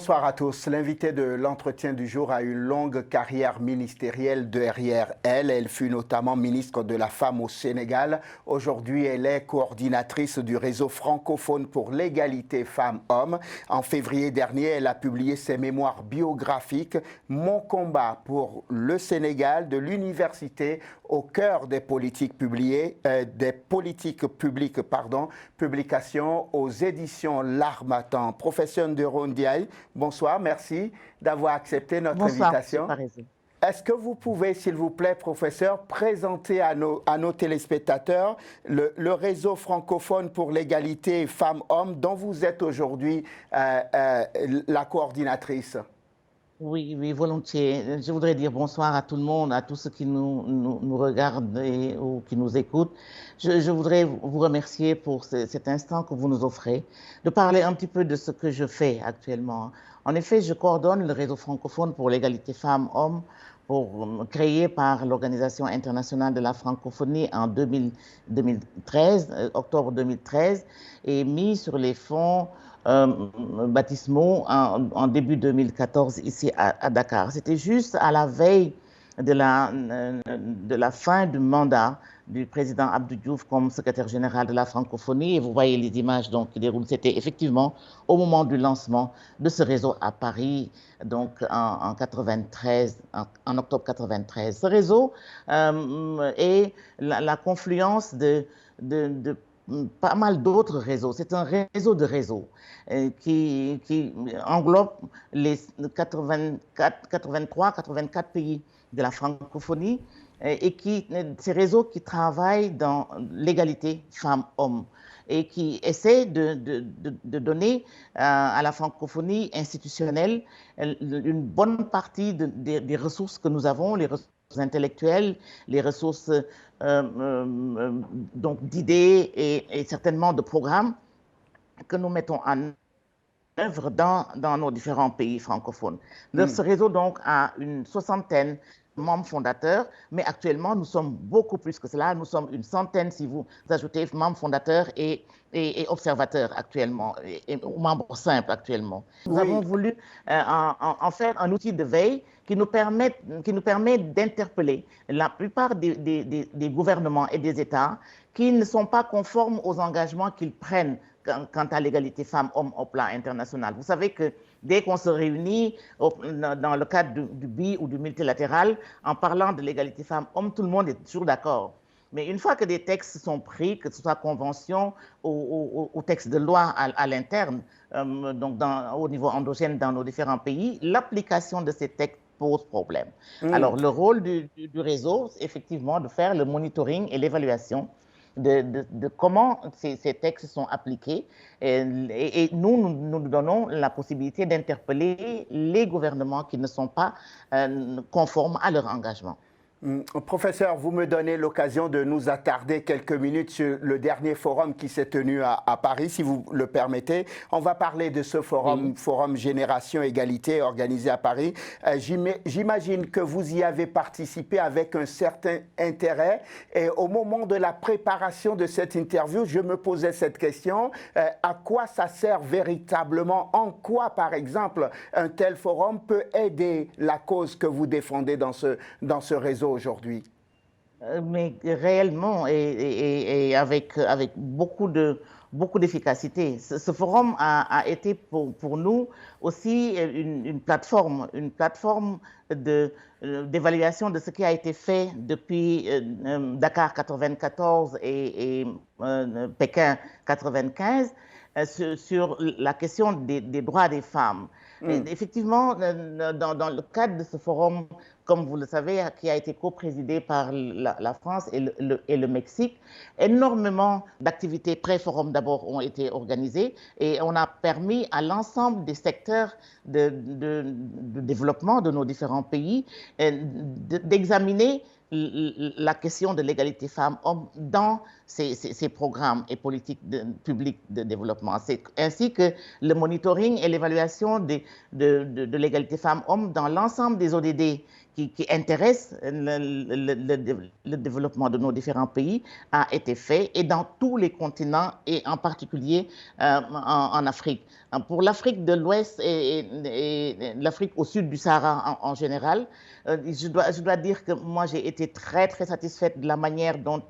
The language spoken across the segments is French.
Bonsoir à tous. L'invitée de l'entretien du jour a une longue carrière ministérielle derrière elle. Elle fut notamment ministre de la Femme au Sénégal. Aujourd'hui, elle est coordinatrice du réseau francophone pour l'égalité femmes-hommes. En février dernier, elle a publié ses mémoires biographiques « Mon combat pour le Sénégal » de l'université au cœur des politiques publiques, publication aux éditions L'Harmattan. Professeur Ndero Ndiaye, bonsoir, merci d'avoir accepté notre invitation. Est-ce que vous pouvez, s'il vous plaît, professeur, présenter à nos téléspectateurs le réseau francophone pour l'égalité femmes-hommes dont vous êtes aujourd'hui la coordinatrice? Oui, volontiers. Je voudrais dire bonsoir à tout le monde, à tous ceux qui nous regardent ou qui nous écoutent. Je voudrais vous remercier pour cet instant que vous nous offrez, de parler un petit peu de ce que je fais actuellement. En effet, je coordonne le réseau francophone pour l'égalité femmes-hommes, créé par l'Organisation internationale de la francophonie en 2013, octobre 2013, et mis sur les fonds baptismaux en début 2014 ici à Dakar. C'était juste à la veille de la fin du mandat du président Abdou Diouf comme secrétaire général de la francophonie. Et vous voyez les images donc, qui déroulent. C'était effectivement au moment du lancement de ce réseau à Paris, donc en octobre 93. Ce réseau est la confluence de pas mal d'autres réseaux. C'est un réseau de réseaux qui englobe les 83-84 pays de la francophonie et ces réseaux qui travaillent dans l'égalité femmes-hommes et qui essaient de donner à la francophonie institutionnelle une bonne partie des ressources que nous avons, les ressources intellectuelles, les ressources donc d'idées et certainement de programmes que nous mettons en œuvre dans nos différents pays francophones. Ce réseau donc a une soixantaine de membres fondateurs, mais actuellement nous sommes beaucoup plus que cela. Nous sommes une centaine si vous ajoutez membres fondateurs et observateurs actuellement, ou membres simples actuellement. Nous avons voulu en faire un outil de veille qui nous permet d'interpeller la plupart des gouvernements et des États qui ne sont pas conformes aux engagements qu'ils prennent quant à l'égalité femmes-hommes au plan international. Vous savez que dès qu'on se réunit dans le cadre du bi ou du multilatéral, en parlant de l'égalité femmes-hommes, tout le monde est toujours d'accord. Mais une fois que des textes sont pris, que ce soit convention ou texte de loi à l'interne, donc au niveau endogène dans nos différents pays, l'application de ces textes pose problème. Alors, le rôle du réseau, c'est effectivement de faire le monitoring et l'évaluation de comment ces textes sont appliqués. Et nous donnons la possibilité d'interpeller les gouvernements qui ne sont pas conformes à leur engagement. Professeur, vous me donnez l'occasion de nous attarder quelques minutes sur le dernier forum qui s'est tenu à Paris, si vous le permettez. On va parler de ce forum, Forum Génération Égalité, organisé à Paris. J'imagine que vous y avez participé avec un certain intérêt. Et au moment de la préparation de cette interview, je me posais cette question. À quoi ça sert véritablement? En quoi, par exemple, un tel forum peut aider la cause que vous défendez dans ce réseau aujourd'hui? Mais réellement et avec beaucoup d'efficacité. Ce forum a été pour nous aussi une plateforme d'évaluation de ce qui a été fait depuis Dakar 94 et Pékin 95 sur la question des droits des femmes. Effectivement, dans le cadre de ce forum, comme vous le savez, qui a été coprésidé par la France et le Mexique, énormément d'activités pré-forum d'abord ont été organisées et on a permis à l'ensemble des secteurs de développement de nos différents pays d'examiner la question de l'égalité femmes-hommes dans ces programmes et politiques publiques de développement. C'est ainsi que le monitoring et l'évaluation de l'égalité femmes-hommes dans l'ensemble des ODD qui intéresse le développement de nos différents pays a été fait, et dans tous les continents, et en particulier en Afrique. Pour l'Afrique de l'Ouest et l'Afrique au sud du Sahara en général, je dois dire que moi j'ai été très très satisfaite de la manière dont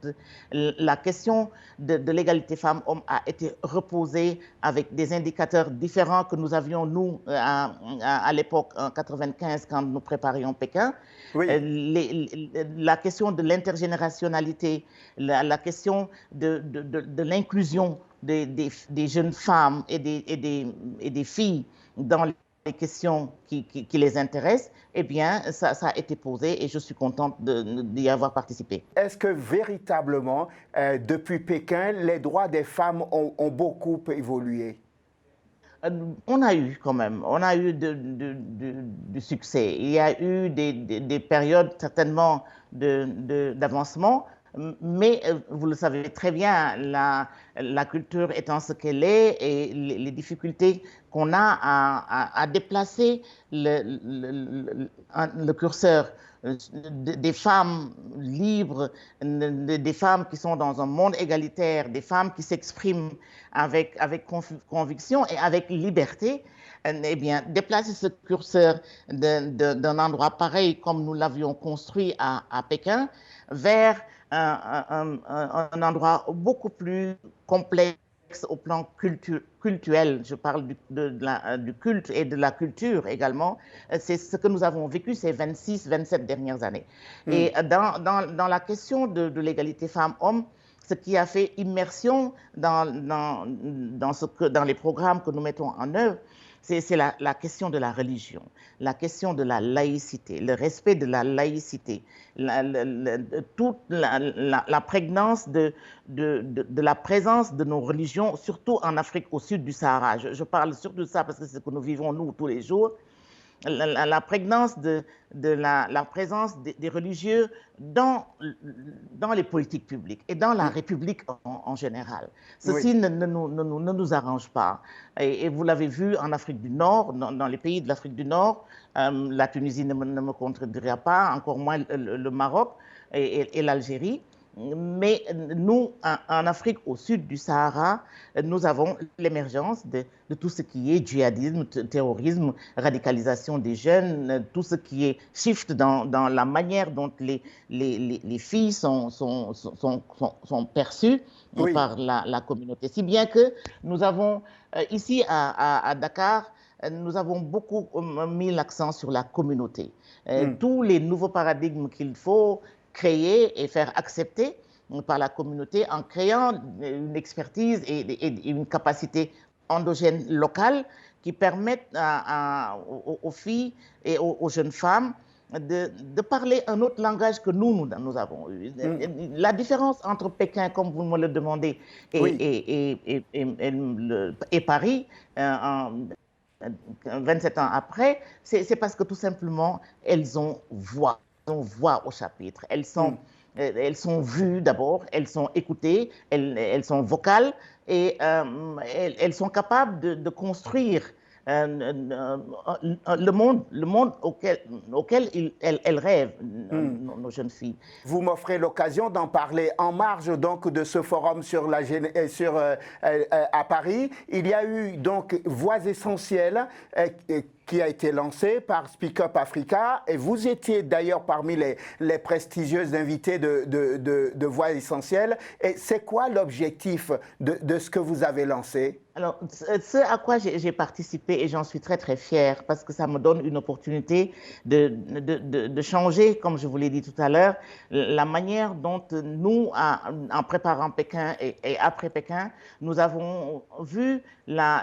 la question de l'égalité femmes-hommes a été reposée avec des indicateurs différents que nous avions nous à l'époque en 95 quand nous préparions Pékin. Oui. La question de l'intergénérationnalité, la question de l'inclusion des jeunes femmes et des filles dans les questions qui les intéressent, eh bien, ça a été posé et je suis contente d'y avoir participé. Est-ce que véritablement, depuis Pékin, les droits des femmes ont beaucoup évolué? On a eu quand même, on a eu du succès. Il y a eu des périodes certainement d'avancement, mais vous le savez très bien, la culture étant ce qu'elle est et les difficultés qu'on a à déplacer le curseur des femmes libres, des femmes qui sont dans un monde égalitaire, des femmes qui s'expriment avec conviction et avec liberté, eh bien, déplacer ce curseur d'un endroit pareil comme nous l'avions construit à Pékin vers un endroit beaucoup plus complexe au plan cultuel. Je parle du culte et de la culture également. C'est ce que nous avons vécu ces 26-27 dernières années. Et dans la question de l'égalité femmes-hommes, ce qui a fait immersion dans les programmes que nous mettons en œuvre, c'est la question de la religion, la question de la laïcité, le respect de la laïcité, toute la prégnance de la présence de nos religions, surtout en Afrique au sud du Sahara. Je parle surtout de ça parce que c'est ce que nous vivons nous tous les jours. La prégnance de la présence des religieux dans les politiques publiques et dans la République en général. Ceci ne nous arrange pas. Et vous l'avez vu en Afrique du Nord, dans les pays de l'Afrique du Nord, la Tunisie ne me contredira pas, encore moins le Maroc et l'Algérie. Mais nous, en Afrique au sud du Sahara, nous avons l'émergence de tout ce qui est djihadisme, terrorisme, radicalisation des jeunes, tout ce qui est shift dans la manière dont les filles sont perçues par la communauté. Si bien que nous avons, ici à Dakar, nous avons beaucoup mis l'accent sur la communauté. Tous les nouveaux paradigmes qu'il faut créer et faire accepter par la communauté en créant une expertise et une capacité endogène locale qui permettent aux filles et aux jeunes femmes de parler un autre langage que nous avons eu. La différence entre Pékin, comme vous me le demandez, et Paris, 27 ans après, c'est parce que tout simplement, elles ont voix au chapitre. Elles sont vues d'abord, elles sont écoutées, elles sont vocales et elles sont capables de construire le monde auquel elles rêvent, nos jeunes filles. Vous m'offrez l'occasion d'en parler en marge donc de ce forum à Paris. Il y a eu donc Voix essentielles qui a été lancé par Speak Up Africa et vous étiez d'ailleurs parmi les prestigieuses invitées de Voix essentielles. Et c'est quoi l'objectif de ce que vous avez lancé? Alors, ce à quoi j'ai participé, et j'en suis très très fière, parce que ça me donne une opportunité de changer, comme je vous l'ai dit tout à l'heure, la manière dont nous, en préparant Pékin et après Pékin, nous avons vu la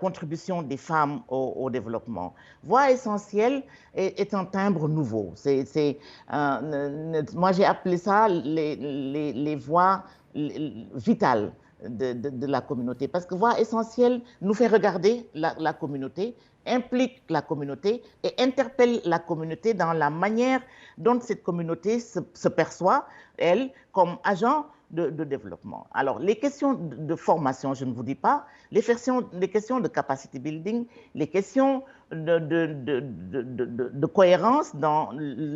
contribution des femmes au développement. Voix essentielle est un timbre nouveau. Moi, j'ai appelé ça les voix vitales de la communauté. Parce que Voix essentielle nous fait regarder la communauté, implique la communauté et interpelle la communauté dans la manière dont cette communauté se perçoit, elle, comme agent de développement. Alors, les questions de formation, je ne vous dis pas, les questions de capacity building, les questions de cohérence dans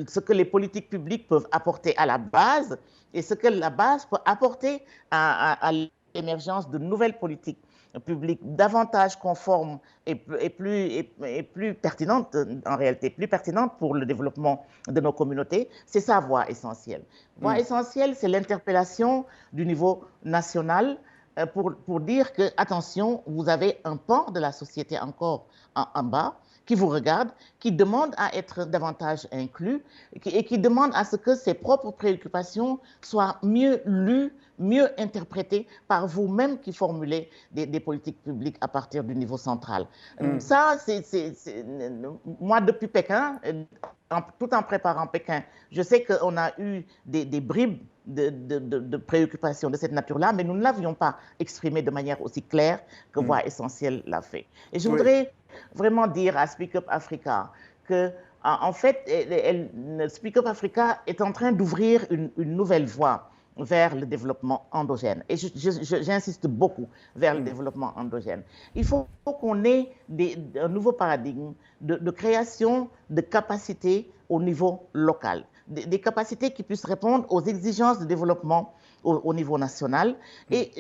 ce que les politiques publiques peuvent apporter à la base et ce que la base peut apporter à l'émergence de nouvelles politiques publiques davantage conformes et plus pertinentes, en réalité, plus pertinentes pour le développement de nos communautés, c'est sa voie essentielle. Voie essentielle, c'est l'interpellation du niveau national pour dire que, attention, vous avez un pan de la société encore en bas qui vous regarde, qui demande à être davantage inclus et qui demande à ce que ses propres préoccupations soient mieux lues, mieux interprétées par vous-même qui formulez des politiques publiques à partir du niveau central. Ça, moi, depuis Pékin, tout en préparant Pékin, je sais qu'on a eu des bribes de préoccupations de cette nature-là, mais nous ne l'avions pas exprimé de manière aussi claire que Voix Essentielle l'a fait. Et je voudrais vraiment dire à Speak Up Africa que, en fait, Speak Up Africa est en train d'ouvrir une nouvelle voie vers le développement endogène. Et j'insiste beaucoup vers le développement endogène. Il faut qu'on ait un nouveau paradigme de création de capacités au niveau local, des capacités qui puissent répondre aux exigences de développement au niveau national et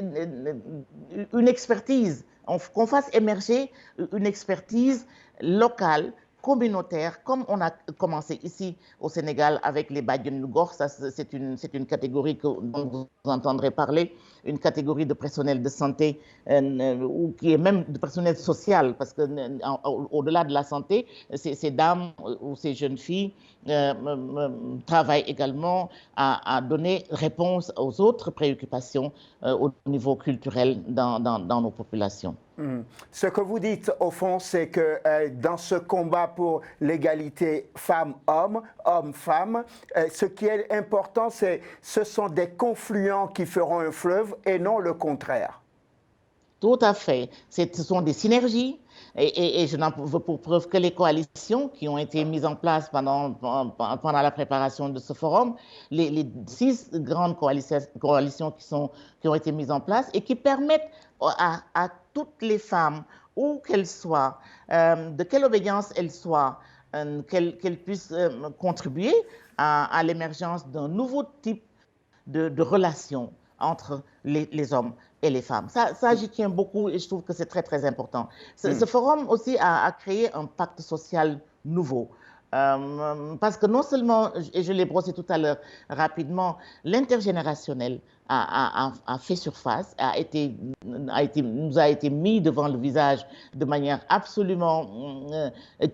une expertise, qu'on fasse émerger une expertise locale, communautaire, comme on a commencé ici au Sénégal avec les Badiane Ngor. C'est une catégorie dont vous entendrez parler, une catégorie de personnel de santé ou qui est même de personnel social, parce que au-delà de la santé, ces dames ou ces jeunes filles travaillent également à donner réponse aux autres préoccupations au niveau culturel dans nos populations. Ce que vous dites, au fond, c'est que dans ce combat pour l'égalité femmes-hommes, hommes-femmes, ce qui est important, ce sont des confluents qui feront un fleuve et non le contraire. Tout à fait. Ce sont des synergies. Et je n'en veux pour preuve que les coalitions qui ont été mises en place pendant la préparation de ce forum, les 6 grandes coalitions qui ont été mises en place et qui permettent à toutes les femmes, où qu'elles soient, de quelle obédience elles soient, qu'elles puissent contribuer à l'émergence d'un nouveau type de relations entre les hommes et les femmes. Ça j'y tiens beaucoup et je trouve que c'est très, très important. Ce forum aussi a créé un pacte social nouveau. Parce que non seulement, et je l'ai brossé tout à l'heure rapidement, l'intergénérationnel a fait surface, nous a été mis devant le visage de manière absolument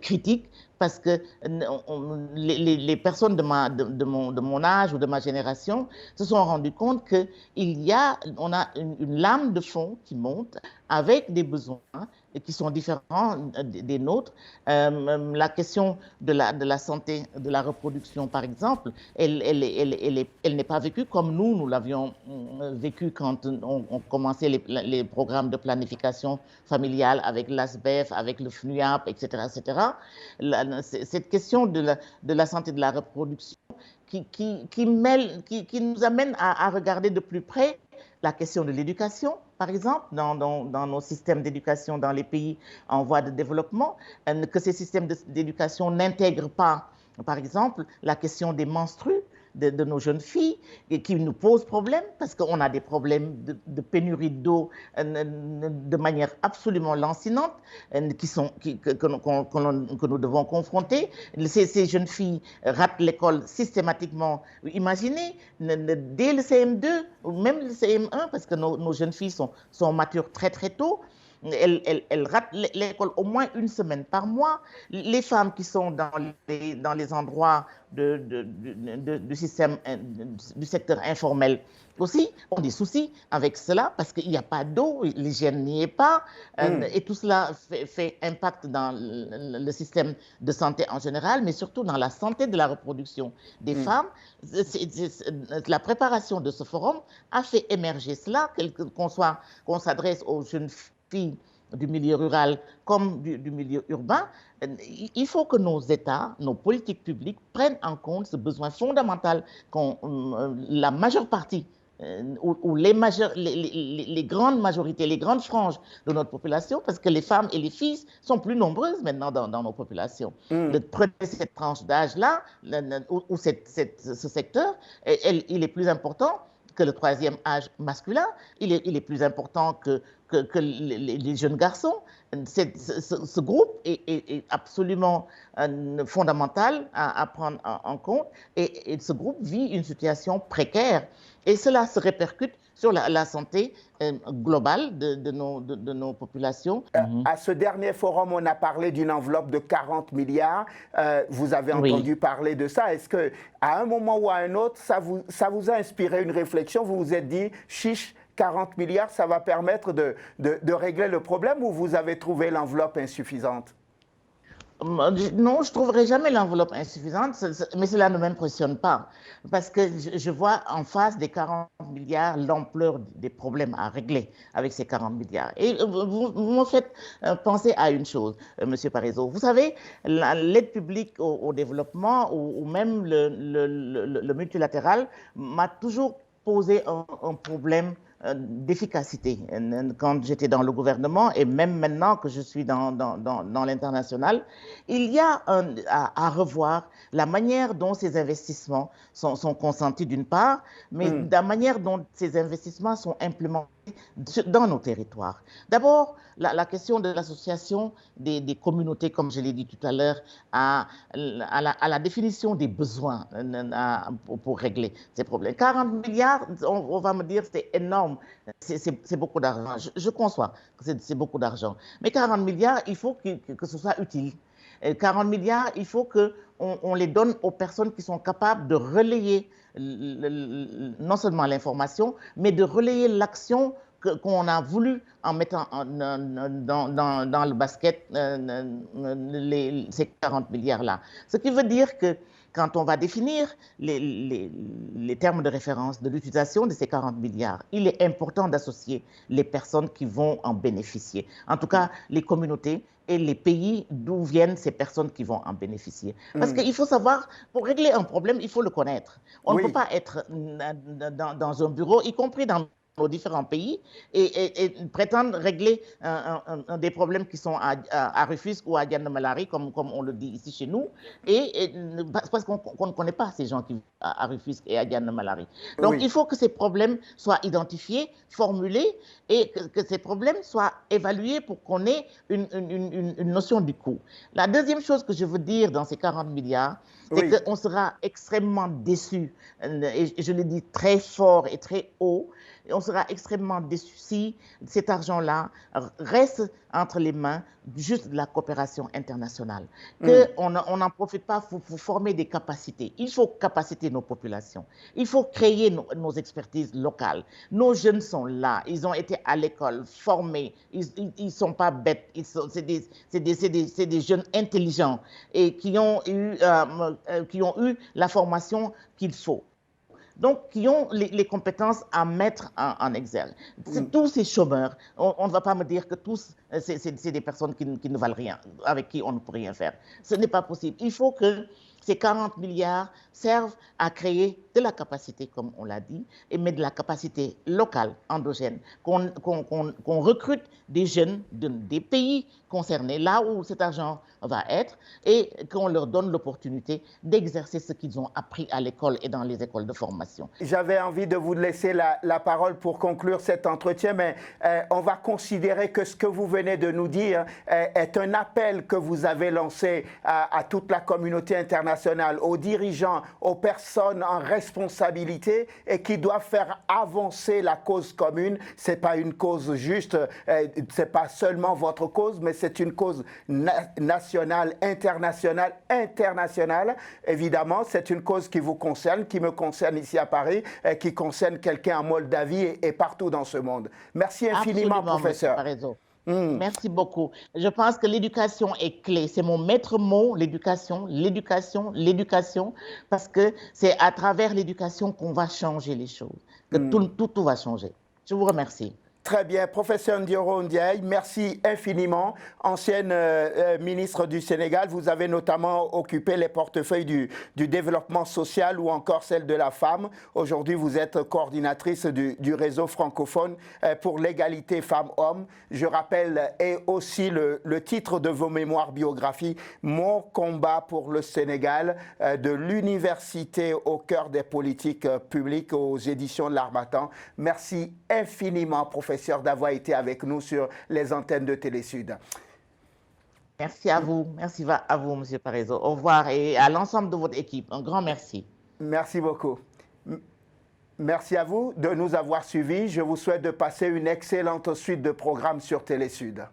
critique, parce que les personnes de mon âge ou de ma génération se sont rendues compte qu'on a une lame de fond qui monte avec des besoins qui sont différents des nôtres. La question de la santé, de la reproduction, par exemple, elle n'est pas vécue comme nous l'avions vécu quand on commençait les programmes de planification familiale avec l'ASBEF, avec le FNUAP, etc., etc. Cette question de la santé de la reproduction qui nous amène à regarder de plus près la question de l'éducation, par exemple, dans nos systèmes d'éducation dans les pays en voie de développement, que ces systèmes d'éducation n'intègrent pas, par exemple, la question des menstrues de nos jeunes filles et qui nous posent problème parce qu'on a des problèmes de pénurie d'eau de manière absolument lancinante que nous devons confronter. Ces jeunes filles ratent l'école systématiquement. Imaginez, dès le CM2 ou même le CM1, parce que nos jeunes filles sont matures très très tôt, elles ratent l'école au moins une semaine par mois. Les femmes qui sont dans les endroits du secteur informel aussi ont des soucis avec cela parce qu'il n'y a pas d'eau, l'hygiène n'y est pas, et tout cela fait impact dans le système de santé en général, mais surtout dans la santé de la reproduction des femmes. La préparation de ce forum a fait émerger cela, qu'on s'adresse aux jeunes filles du milieu rural comme du milieu urbain. Il faut que nos États, nos politiques publiques prennent en compte ce besoin fondamental qu'ont la majeure partie où les grandes majorités, les grandes franges de notre population, parce que les femmes et les filles sont plus nombreuses maintenant dans nos populations. Prenez cette tranche d'âge-là, ou ce secteur, il est plus important que le troisième âge masculin, il est plus important que les jeunes garçons. Ce groupe est absolument fondamental à prendre en compte, et ce groupe vit une situation précaire, et cela se répercute sur la santé globale de nos populations. À ce dernier forum, on a parlé d'une enveloppe de 40 milliards. Vous avez entendu parler de ça. Est-ce qu'à un moment ou à un autre, ça vous a inspiré une réflexion? Vous vous êtes dit, chiche, 40 milliards, ça va permettre de régler le problème, ou vous avez trouvé l'enveloppe insuffisante? Non, je ne trouverai jamais l'enveloppe insuffisante, mais cela ne m'impressionne pas, parce que je vois en face des 40 milliards l'ampleur des problèmes à régler avec ces 40 milliards. Et vous me faites penser à une chose, Monsieur Parizeau. Vous savez, l'aide publique au développement, ou même le multilatéral, m'a toujours posé un problème d'efficacité. Quand j'étais dans le gouvernement, et même maintenant que je suis dans l'international, il y a à revoir la manière dont ces investissements sont consentis d'une part, mais la manière dont ces investissements sont implémentés dans nos territoires. D'abord, la question de l'association des communautés, comme je l'ai dit tout à l'heure, à la définition des besoins pour régler ces problèmes. 40 milliards, on va me dire, c'est énorme, c'est beaucoup d'argent. Je conçois que c'est beaucoup d'argent. Mais 40 milliards, il faut que ce soit utile. 40 milliards, il faut qu'on les donne aux personnes qui sont capables de relayer non seulement l'information, mais de relayer l'action qu'on a voulu en mettant dans le basket ces 40 milliards-là. Ce qui veut dire que quand on va définir les termes de référence de l'utilisation de ces 40 milliards, il est important d'associer les personnes qui vont en bénéficier. En tout cas, les communautés et les pays d'où viennent ces personnes qui vont en bénéficier. Parce qu'il faut savoir, pour régler un problème, il faut le connaître. On ne peut pas être dans un bureau, y compris dans nos différents pays, et prétendre régler des problèmes qui sont à Rufisque ou à Diane-de-Malari, comme on le dit ici chez nous, parce qu'on ne connaît pas ces gens qui vivent à Rufisque et à Diane-de-Malari. Donc, il faut que ces problèmes soient identifiés, formulés, et que ces problèmes soient évalués pour qu'on ait une notion du coût. La deuxième chose que je veux dire dans ces 40 milliards, c'est qu'on sera extrêmement déçus, et je le dis très fort et très haut, et on sera extrêmement déçus si cet argent-là reste entre les mains juste de la coopération internationale. Qu'on n'en profite pas pour former des capacités. Il faut capaciter nos populations. Il faut créer nos expertises locales. Nos jeunes sont là. Ils ont été à l'école, formés. Ils ne sont pas bêtes. C'est des jeunes intelligents et qui ont eu la formation qu'il faut. Donc, qui ont les compétences à mettre en exergue. Tous ces chômeurs, on ne va pas me dire que tous, c'est des personnes qui ne valent rien, avec qui on ne peut rien faire. Ce n'est pas possible. Il faut que ces 40 milliards servent à créer de la capacité, comme on l'a dit, mais de la capacité locale, endogène, qu'on recrute des jeunes des pays concernés, là où cet argent va être, et qu'on leur donne l'opportunité d'exercer ce qu'ils ont appris à l'école et dans les écoles de formation. J'avais envie de vous laisser la parole pour conclure cet entretien, mais on va considérer que ce que vous venez de nous dire est un appel que vous avez lancé à toute la communauté internationale, aux dirigeants, aux personnes en responsabilité et qui doivent faire avancer la cause commune. Ce n'est pas une cause juste, ce n'est pas seulement votre cause, mais c'est une cause nationale, internationale, évidemment. C'est une cause qui vous concerne, qui me concerne ici à Paris, qui concerne quelqu'un en Moldavie et partout dans ce monde. Merci infiniment, absolument, professeur. Merci beaucoup. Je pense que l'éducation est clé. C'est mon maître mot, l'éducation, l'éducation, l'éducation, parce que c'est à travers l'éducation qu'on va changer les choses, que tout va changer. Je vous remercie. Très bien. Professeur Ndioro Ndiaye, merci infiniment. Ancienne ministre du Sénégal, vous avez notamment occupé les portefeuilles du développement social ou encore celle de la femme. Aujourd'hui, vous êtes coordinatrice du réseau francophone pour l'égalité femmes-hommes. Je rappelle, et aussi le titre de vos mémoires biographies, Mon combat pour le Sénégal, de l'université au cœur des politiques publiques aux éditions de l'Harmattan. Merci infiniment, professeur, d'avoir été avec nous sur les antennes de Télésud. Merci à vous, M. Parisot. Au revoir et à l'ensemble de votre équipe. Un grand merci. Merci beaucoup. Merci à vous de nous avoir suivis. Je vous souhaite de passer une excellente suite de programmes sur Télésud.